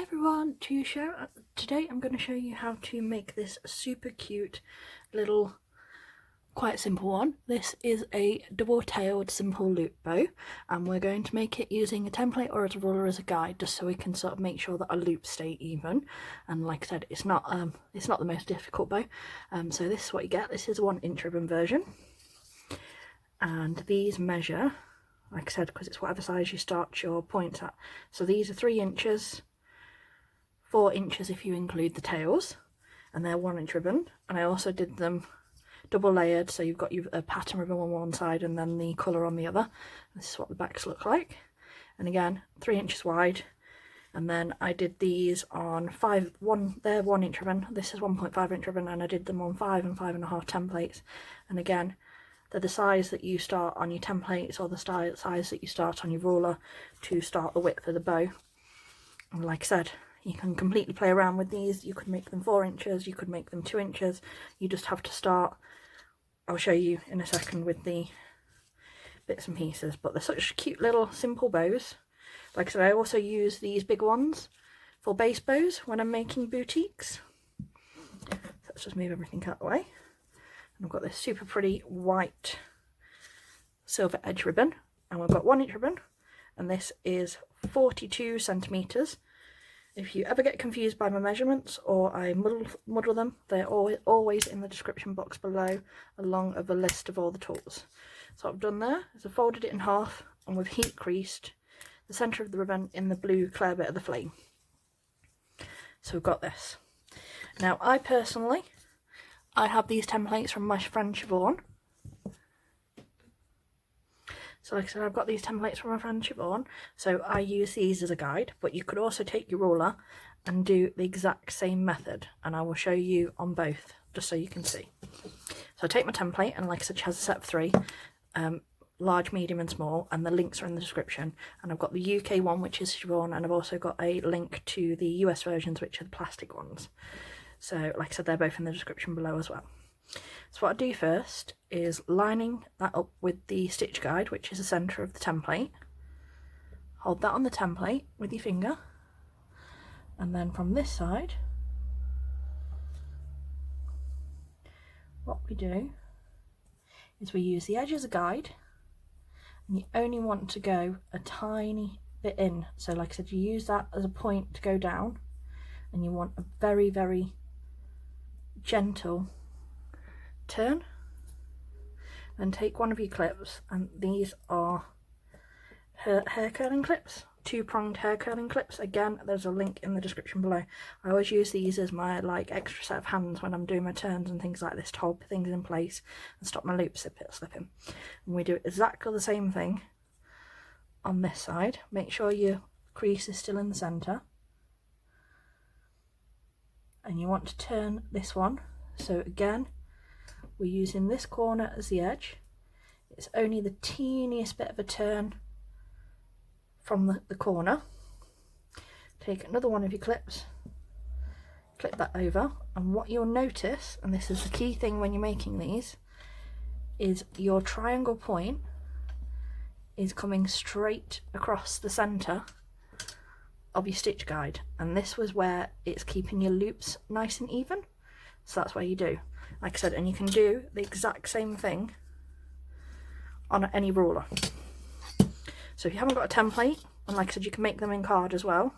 everyone, today I'm going to show you how to make this super cute little quite simple one. This is a double-tailed simple loop bow, and we're going to make it using a template or as a ruler as a guide, just so we can sort of make sure that our loops stay even. And like I said, it's not the most difficult bow. So this is what you get. This is a 1-inch ribbon version, and these measure, like I said, because it's whatever size you start your points at. So these are 3 inches, 4 inches if you include the tails, and they're 1-inch ribbon. And I also did them double layered, so you've got a pattern ribbon on one side and then the colour on the other. This is what the backs look like. And again, 3 inches wide. And then I did these on they're 1-inch ribbon, this is 1.5-inch ribbon, and I did them on 5 and 5.5 templates. And again, they're the size that you start on your templates, or the size that you start on your ruler to start the width of the bow. And like I said, you can completely play around with these. You could make them 4 inches, you could make them 2 inches. You just have to start. I'll show you in a second with the bits and pieces, but they're such cute little simple bows. Like I said, I also use these big ones for base bows when I'm making boutiques. So let's just move everything out of the way. And I've got this super pretty white silver edge ribbon, and we've got 1-inch ribbon, and this is 42 centimetres. If you ever get confused by my measurements or I muddle them, they're always in the description box below, along with a list of all the tools. So what I've done there is I've folded it in half, and we've heat creased the centre of the ribbon in the blue clear bit of the flame. So we've got this. Now I have these templates from my friend Siobhan. So like I said, I've got these templates from my friend Siobhan, so I use these as a guide, but you could also take your ruler and do the exact same method, and I will show you on both, just so you can see. So I take my template, and like I said, she has a set of 3, large, medium and small, and the links are in the description. And I've got the UK one, which is Siobhan, and I've also got a link to the US versions, which are the plastic ones. So like I said, they're both in the description below as well. So what I do first is lining that up with the stitch guide, which is the centre of the template. Hold that on the template with your finger, and then from this side, what we do is we use the edge as a guide, and you only want to go a tiny bit in. So like I said, you use that as a point to go down, and you want a very, very gentle turn. Then take one of your clips, and these are hair curling clips, 2-pronged hair curling clips. Again, there's a link in the description below. I always use these as my extra set of hands when I'm doing my turns and things like this, to hold things in place and stop my loop slipping. And we do exactly the same thing on this side. Make sure your crease is still in the centre, and you want to turn this one. So again, we're using this corner as the edge. It's only the teeniest bit of a turn from the corner. Take another one of your clips, clip that over, and what you'll notice, and this is the key thing when you're making these, is your triangle point is coming straight across the centre of your stitch guide, and this was where it's keeping your loops nice and even. So that's what you do. Like I said, and you can do the exact same thing on any ruler. So if you haven't got a template, and like I said, you can make them in card as well,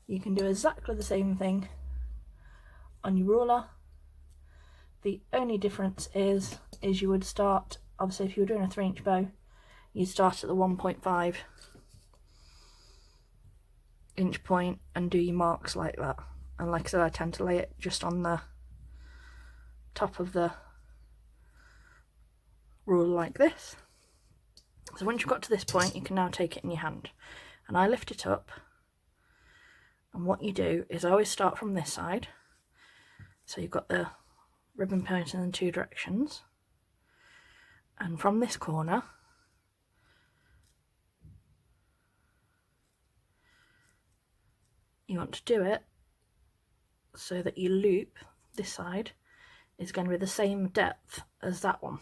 you can do exactly the same thing on your ruler. The only difference is you would start, obviously if you were doing a 3-inch bow, you'd start at the 1.5-inch point and do your marks like that. And like I said, I tend to lay it just on the top of the ruler like this. So once you've got to this point, you can now take it in your hand, and I lift it up, and what you do is I always start from this side, so you've got the ribbon pointing in 2 directions, and from this corner you want to do it so that your loop this side is going to be the same depth as that one.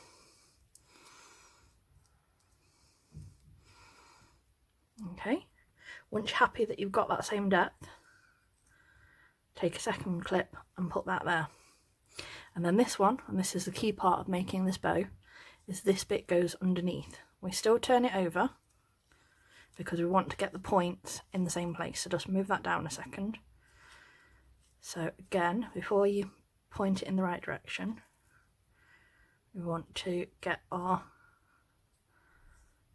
Okay, once you're happy that you've got that same depth, take a second clip and put that there. And then this one, and this is the key part of making this bow, is this bit goes underneath. We still turn it over because we want to get the points in the same place, so just move that down a second. So again, before you point it in the right direction, we want to get our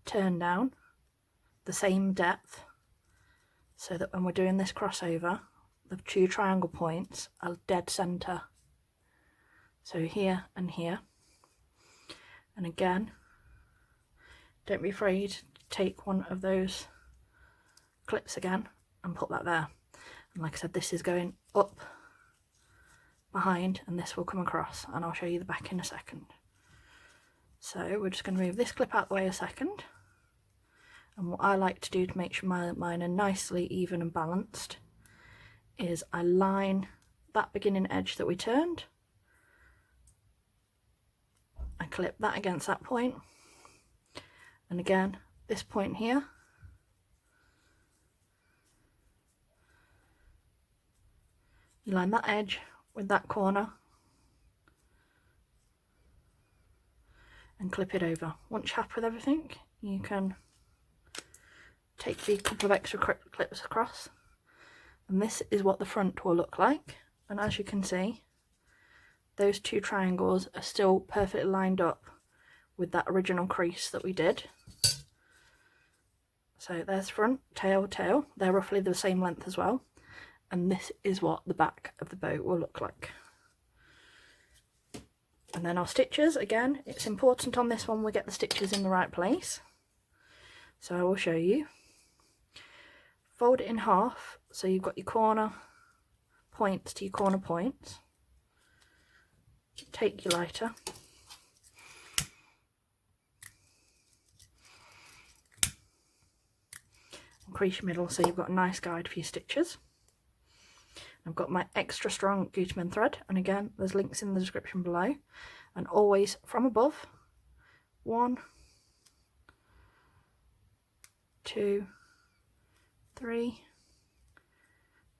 turn down the same depth, so that when we're doing this crossover, the two triangle points are dead center. So here and here. And again, don't be afraid to take one of those clips again and put that there. And like I said, this is going up behind and this will come across, and I'll show you the back in a second. So we're just going to move this clip out the way a second. And what I like to do to make sure mine are nicely even and balanced is I line that beginning edge that we turned. I clip that against that point, and again this point here, you line that edge with that corner and clip it over. Once you're happy with everything, you can take the couple of extra clips across, and this is what the front will look like. And as you can see, those two triangles are still perfectly lined up with that original crease that we did. So there's front, tail, tail. They're roughly the same length as well. And this is what the back of the bow will look like. And then our stitches, again, it's important on this one we get the stitches in the right place. So I will show you. Fold it in half, so you've got your corner points to your corner points. Take your lighter, and crease your middle so you've got a nice guide for your stitches. I've got my extra strong Gutermann thread, and again there's links in the description below, and always from above. 1, 2, 3,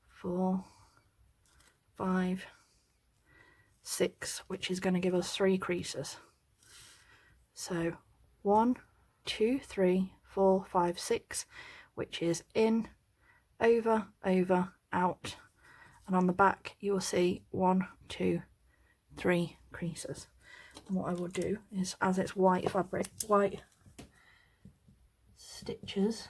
4, 5, 6, which is going to give us 3 creases. So 1, 2, 3, 4, 5, 6, which is in, over, over, out, and on the back you will see 1, 2, 3 creases. And what I will do is, as it's white fabric, white stitches,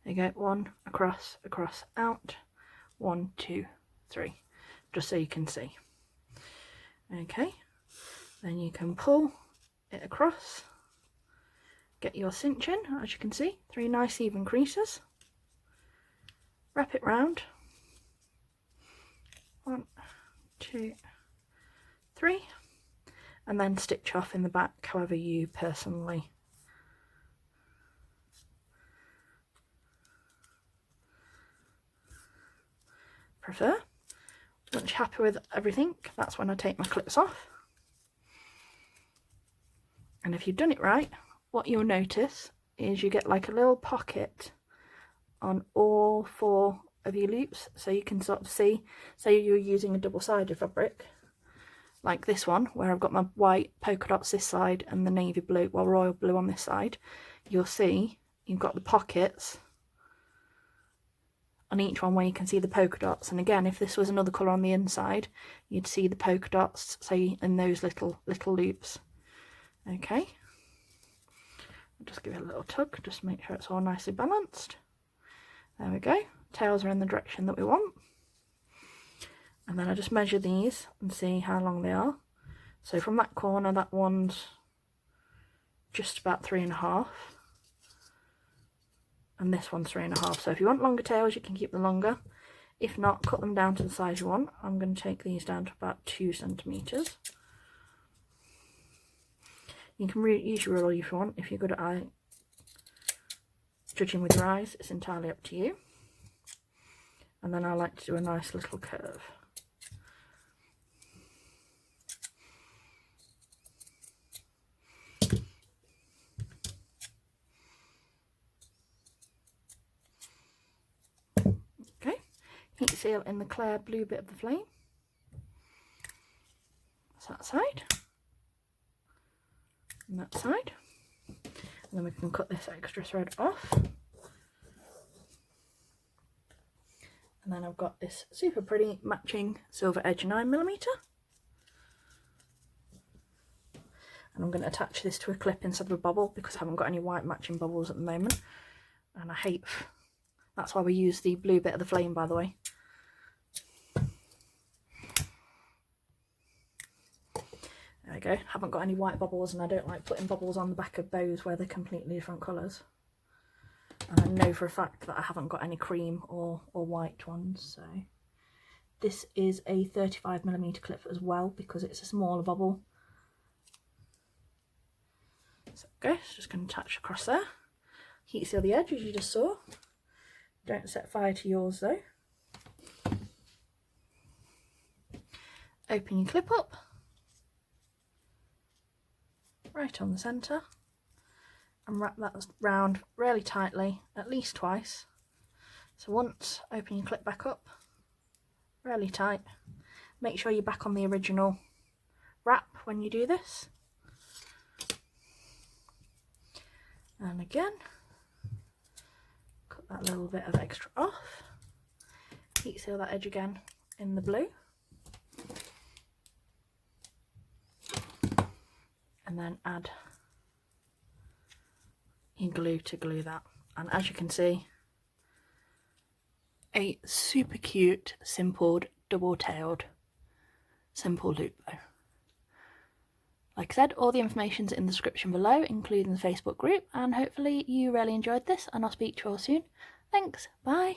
there you go, 1 across, across, out, 1, 2, 3, just so you can see. Okay, then you can pull it across, get your cinch in, as you can see, 3 nice even creases, wrap it round, 1, 2, 3, and then stitch off in the back however you personally prefer. Once you're happy with everything, that's when I take my clips off. And if you've done it right, what you'll notice is you get like a little pocket on all 4 of your loops, so you can sort of see, say you're using a double-sided fabric like this one, where I've got my white polka dots this side and the navy blue, well, royal blue on this side. You'll see you've got the pockets on each one where you can see the polka dots, and again, if this was another colour on the inside, you'd see the polka dots, say, in those little loops. Okay, I'll just give it a little tug, just make sure it's all nicely balanced. There we go, tails are in the direction that we want. And then I just measure these and see how long they are. So from that corner, that one's just about 3.5. And this one's 3.5. So if you want longer tails, you can keep them longer. If not, cut them down to the size you want. I'm going to take these down to about 2 centimeters. You can use your ruler if you want. If you're good at judging with your eyes, it's entirely up to you. And then I like to do a nice little curve. seal in the clear blue bit of the flame. That's that side. And that side. And then we can cut this extra thread off. And then I've got this super pretty matching silver edge 9mm. And I'm going to attach this to a clip instead of a bubble because I haven't got any white matching bubbles at the moment. And I hate, that's why we use the blue bit of the flame, by the way. There we go. Haven't got any white bubbles, and I don't like putting bubbles on the back of bows where they're completely different colours. And I know for a fact that I haven't got any cream or white ones, so this is a 35mm clip as well because it's a smaller bubble. So okay, so just going to attach across there. Heat seal the edge as you just saw. Don't set fire to yours though. Open your clip up, right on the centre, and wrap that round really tightly, at least twice. So once, open your clip back up, really tight. Make sure you're back on the original wrap when you do this. And again, cut that little bit of extra off. Heat seal that edge again in the blue. And then add your glue to glue that. And as you can see, a super cute, simple, double-tailed, simple loop bow. Like I said, all the information's in the description below, including the Facebook group, and hopefully you really enjoyed this, and I'll speak to you all soon. Thanks, bye!